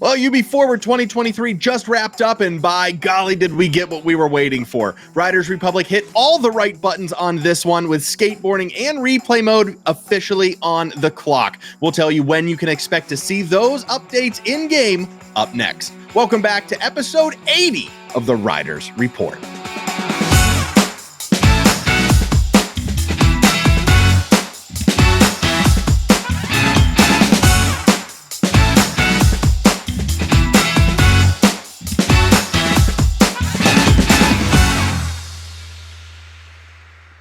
Well, UB Forward 2023 just wrapped up, and by golly, did we get what we were waiting for. Riders Republic hit all the right buttons on this one, with skateboarding and replay mode officially on the clock. We'll tell you when you can expect to see those updates in-game up next. Welcome back to episode 80 of the Riders Report.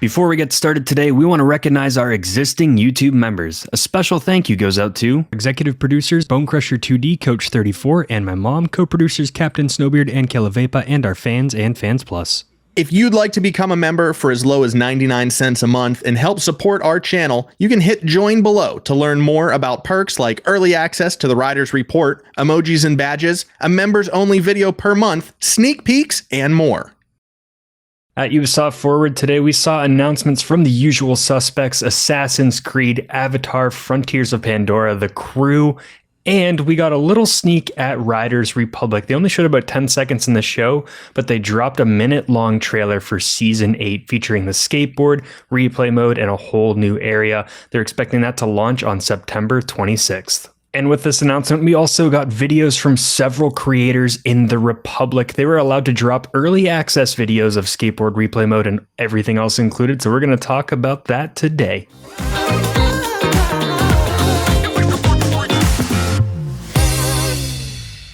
Before we get started today, we want to recognize our existing YouTube members. A special thank you goes out to executive producers Bonecrusher2D, Coach 34, and my mom, co-producers Captain Snowbeard and Kelavepa, and our fans and Fans Plus. If you'd like to become a member for as low as 99 cents a month and help support our channel, you can hit join below to learn more about perks like early access to the Riders Report, emojis and badges, a members-only video per month, sneak peeks, and more. At Ubisoft Forward today, we saw announcements from the usual suspects: Assassin's Creed, Avatar, Frontiers of Pandora, The Crew, and we got a little sneak at Riders Republic. They only showed about 10 seconds in the show, but they dropped a minute-long trailer for Season 8 featuring the skateboard, replay mode, and a whole new area. They're expecting that to launch on September 26th. And with this announcement, we also got videos from several creators in the Republic. They were allowed to drop early access videos of skateboard replay mode and everything else included, so we're going to talk about that today.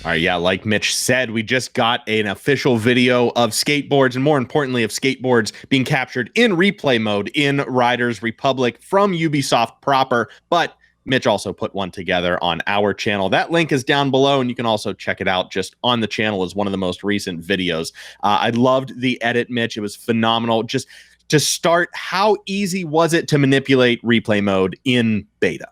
All right, yeah, like Mitch said, we just got an official video of skateboards, and more importantly, of skateboards being captured in replay mode in Riders Republic from Ubisoft proper, but Mitch also put one together on our channel. That link is down below, and you can also check it out just on the channel as one of the most recent videos. I loved the edit, Mitch. It was phenomenal. Just to start, how easy was it to manipulate replay mode in beta?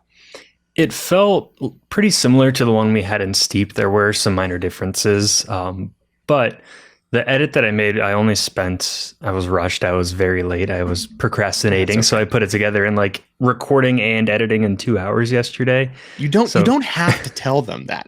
It felt pretty similar to the one we had in Steep. There were some minor differences, but the edit that I made, I was rushed. I was very late. I was procrastinating. Okay. So I put it together in like recording and editing in 2 hours yesterday. You don't have to tell them that.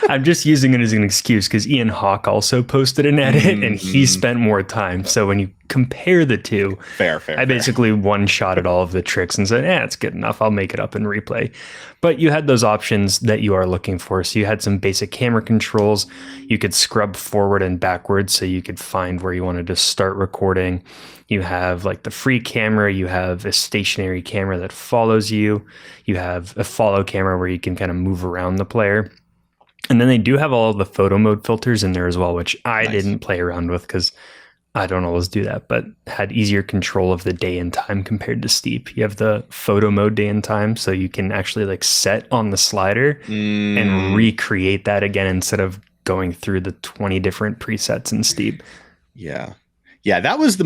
I'm just using it as an excuse because Ian Hawk also posted an edit and he spent more time. So when you compare the two, I basically one-shotted all of the tricks and said, it's good enough. I'll make it up in replay. But you had those options that you are looking for. So you had some basic camera controls. You could scrub forward and backwards so you could find where you wanted to start recording. You have like the free camera. You have a stationary camera that follows you. You have a follow camera where you can kind of move around the player. And then they do have all of the photo mode filters in there as well, which I didn't play around with because I don't always do that, but had easier control of the day and time compared to Steep. You have the photo mode day and time, so you can actually like set on the slider and recreate that again instead of going through the 20 different presets in Steep. Yeah, that was the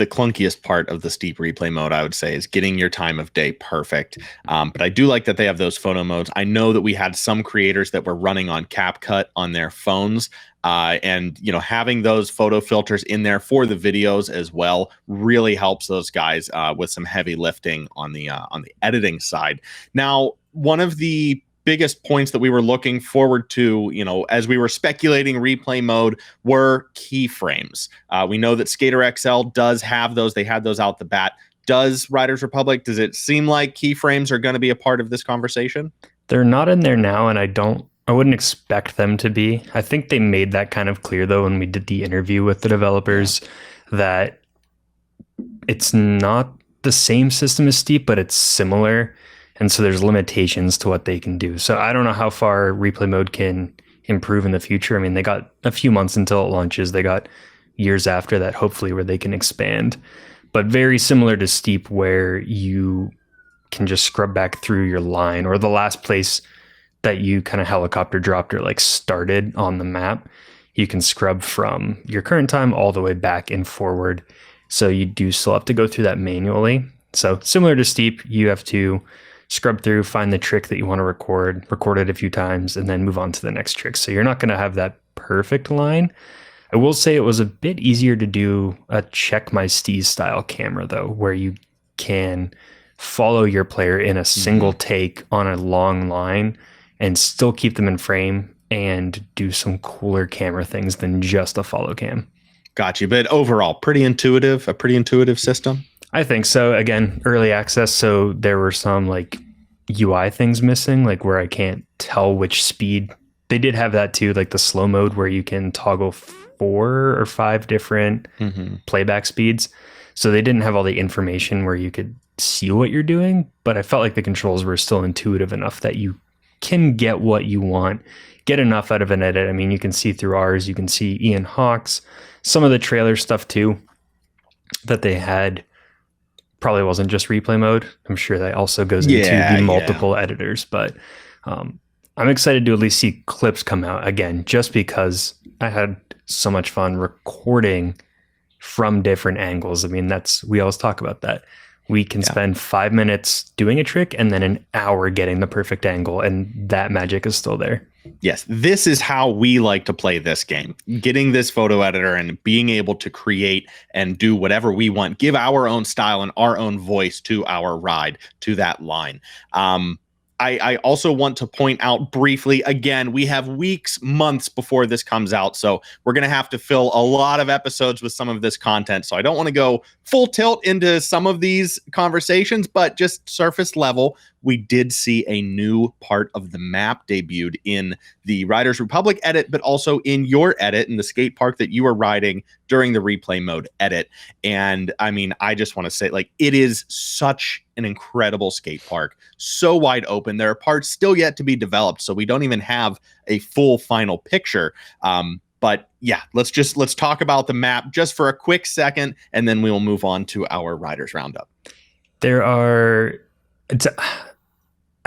clunkiest part of the Steep replay mode, I would say, is getting your time of day perfect. But I do like that they have those photo modes. I know that we had some creators that were running on CapCut on their phones, and having those photo filters in there for the videos as well really helps those guys with some heavy lifting on the editing side. Now, one of the biggest points that we were looking forward to, as we were speculating replay mode, were keyframes. We know that Skater XL does have those. They had those out the bat. Does Riders Republic, does it seem like keyframes are going to be a part of this conversation? They're not in there now, and I wouldn't expect them to be. I think they made that kind of clear, though, when we did the interview with the developers, that it's not the same system as Steep, but it's similar. And so there's limitations to what they can do. So I don't know how far replay mode can improve in the future. I mean, they got a few months until it launches. They got years after that, hopefully, where they can expand. But very similar to Steep, where you can just scrub back through your line, or the last place that you kind of helicopter dropped or like started on the map, you can scrub from your current time all the way back and forward. So you do still have to go through that manually. So similar to Steep, you have to scrub through, find the trick that you want to record it a few times, and then move on to the next trick. So you're not going to have that perfect line. I will say it was a bit easier to do a check my steez style camera, though, where you can follow your player in a single take on a long line and still keep them in frame and do some cooler camera things than just a follow cam. Got you. But overall, a pretty intuitive system. I think so. Again, early access, so there were some like UI things missing, like where I can't tell which speed. They did have that too, like the slow mode where you can toggle 4 or 5 different playback speeds. So they didn't have all the information where you could see what you're doing, but I felt like the controls were still intuitive enough that you can get what you want, get enough out of an edit. I mean, you can see through ours, you can see Ian Hawke's, some of the trailer stuff too that they had probably wasn't just replay mode. I'm sure that also goes into the multiple editors, but I'm excited to at least see clips come out again, just because I had so much fun recording from different angles. I mean, we always talk about that. We can spend 5 minutes doing a trick and then an hour getting the perfect angle, and that magic is still there. Yes, this is how we like to play this game. Getting this photo editor and being able to create and do whatever we want, give our own style and our own voice to our ride, to that line. I also want to point out briefly, again, we have weeks, months before this comes out, so we're going to have to fill a lot of episodes with some of this content. So I don't want to go full tilt into some of these conversations, but just surface level, we did see a new part of the map debuted in the Riders Republic edit, but also in your edit in the skate park that you were riding during the replay mode edit. And I mean, I just want to say, like, it is such an incredible skate park, so wide open. There are parts still yet to be developed, so we don't even have a full final picture. But yeah, let's talk about the map just for a quick second, and then we will move on to our Riders Roundup. I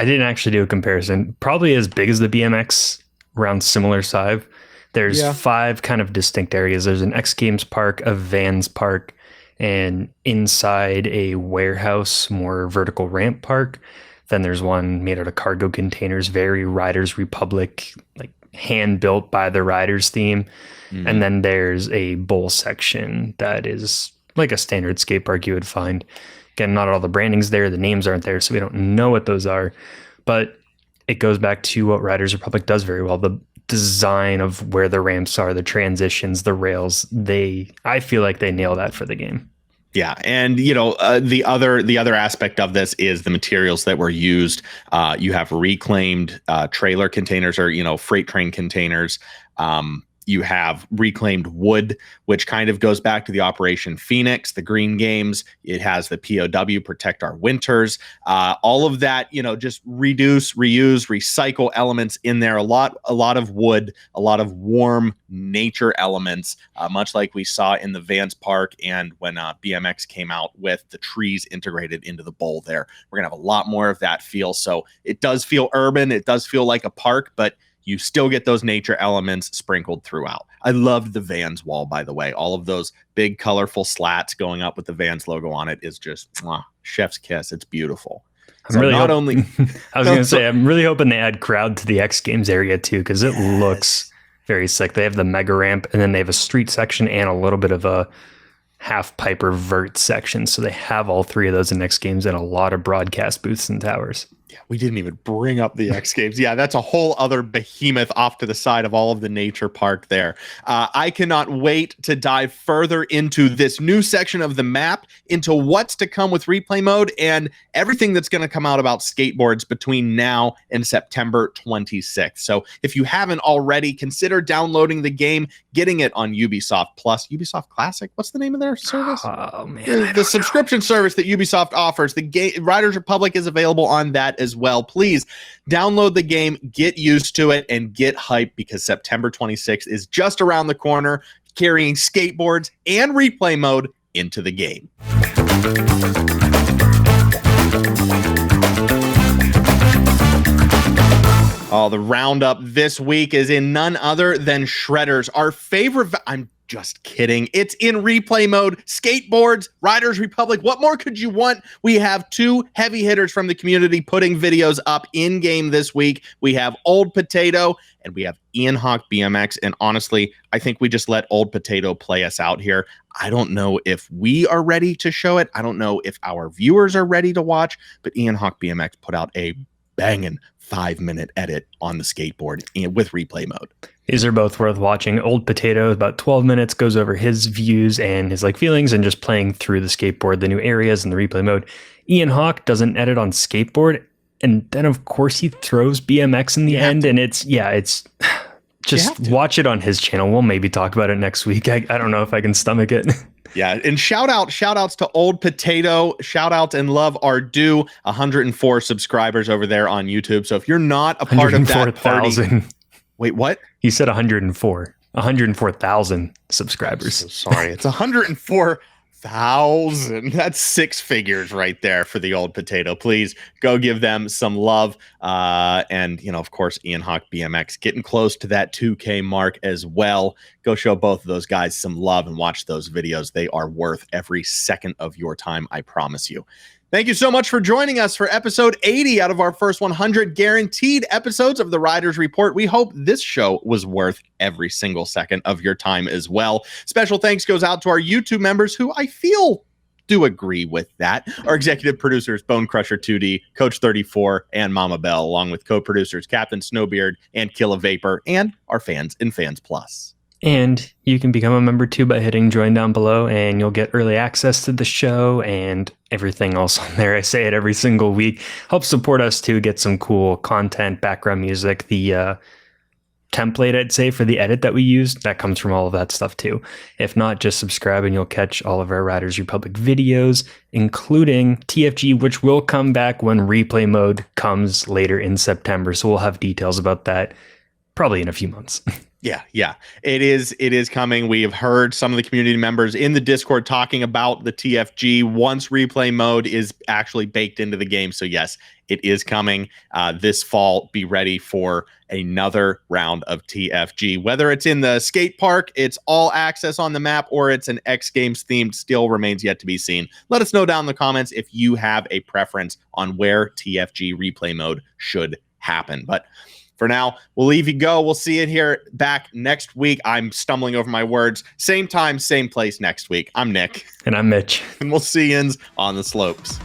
didn't actually do a comparison. Probably as big as the BMX, around similar size. There's 5 kind of distinct areas. There's an X Games park, a Vans park, and inside a warehouse, more vertical ramp park. Then there's one made out of cargo containers, very Riders Republic, like hand built by the Riders theme. And then there's a bowl section that is like a standard skate park you would find. Again, not all the branding's there, the names aren't there, so we don't know what those are. But it goes back to what Riders Republic does very well. The design of where the ramps are, the transitions, the rails, I feel like they nail that for the game. Yeah, and the other aspect of this is the materials that were used. You have reclaimed trailer containers, or freight train containers. You have reclaimed wood, which kind of goes back to the Operation Phoenix, the Green Games. It has the POW, Protect Our Winters. All of that, just reduce, reuse, recycle elements in there. A lot of wood, a lot of warm nature elements, much like we saw in the Vans Park and when BMX came out with the trees integrated into the bowl there. We're going to have a lot more of that feel. So it does feel urban. It does feel like a park, but you still get those nature elements sprinkled throughout. I loved the Vans wall, by the way. All of those big, colorful slats going up with the Vans logo on it is just chef's kiss. It's beautiful. I was going to say, I'm really hoping they add crowd to the X Games area too, because it looks very sick. They have the mega ramp, and then they have a street section and a little bit of a half pipe or vert section. So they have all 3 of those in X Games and a lot of broadcast booths and towers. Yeah, we didn't even bring up the X Games. Yeah, that's a whole other behemoth off to the side of all of the nature park there. I cannot wait to dive further into this new section of the map, into what's to come with replay mode and everything that's going to come out about skateboards between now and September 26th. So if you haven't already, consider downloading the game, getting it on Ubisoft Plus, Ubisoft Classic. What's the name of their service? Oh man, the subscription service that Ubisoft offers. The game Riders Republic is available on that as well. Please download the game, get used to it, and get hyped, because September 26th is just around the corner, carrying skateboards and replay mode into the game. Oh, the roundup this week is in none other than Shredders, our favorite. I'm just kidding. It's in replay mode. Skateboards, Riders Republic. What more could you want? We have 2 heavy hitters from the community putting videos up in game this week. We have Old Potato and we have Ian Hawke BMX. And honestly, I think we just let Old Potato play us out here. I don't know if we are ready to show it. I don't know if our viewers are ready to watch, but Ian Hawke BMX put out a banging 5-minute edit on the skateboard with replay mode. These are both worth watching. Old Potato, about 12 minutes, goes over his views and his feelings and just playing through the skateboard, the new areas and the replay mode. Ian Hawk does an edit on skateboard, and then of course he throws BMX in the end, and it's just watch it on his channel. We'll maybe talk about it next week. I don't know if I can stomach it. Yeah, and shout outs to Old Potato. Shout out and love are due. 104 subscribers over there on YouTube. So if you're not a part of that party, wait, what? He said 104. 104,000 subscribers. I'm so sorry, it's 104,000. That's 6 figures right there for the Old Potato. Please go give them some love. And, of course, Ian Hawk BMX getting close to that 2K mark as well. Go show both of those guys some love and watch those videos. They are worth every second of your time, I promise you. Thank you so much for joining us for episode 80 out of our first 100 guaranteed episodes of the Riders Report. We hope this show was worth every single second of your time as well. Special thanks goes out to our YouTube members who I feel do agree with that. Our executive producers, Bone Crusher 2D, Coach 34, and Mama Bell, along with co-producers Captain Snowbeard and Kill a Vapor, and our fans in Fans Plus. And you can become a member too by hitting join down below, and you'll get early access to the show and everything else on there. I say it every single week. Help support us to get some cool content, background music, the template, I'd say, for the edit that we used. That comes from all of that stuff too. If not, just subscribe and you'll catch all of our Riders Republic videos, including TFG, which will come back when replay mode comes later in September. So we'll have details about that probably in a few months. Yeah. It is coming. We have heard some of the community members in the Discord talking about the TFG once replay mode is actually baked into the game. So yes, it is coming this fall. Be ready for another round of TFG. Whether it's in the skate park, it's all access on the map, or it's an X Games themed, still remains yet to be seen. Let us know down in the comments if you have a preference on where TFG replay mode should happen. But for now, we'll leave you go. We'll see you here back next week. I'm stumbling over my words. Same time, same place next week. I'm Nick. And I'm Mitch. And we'll see you on the slopes.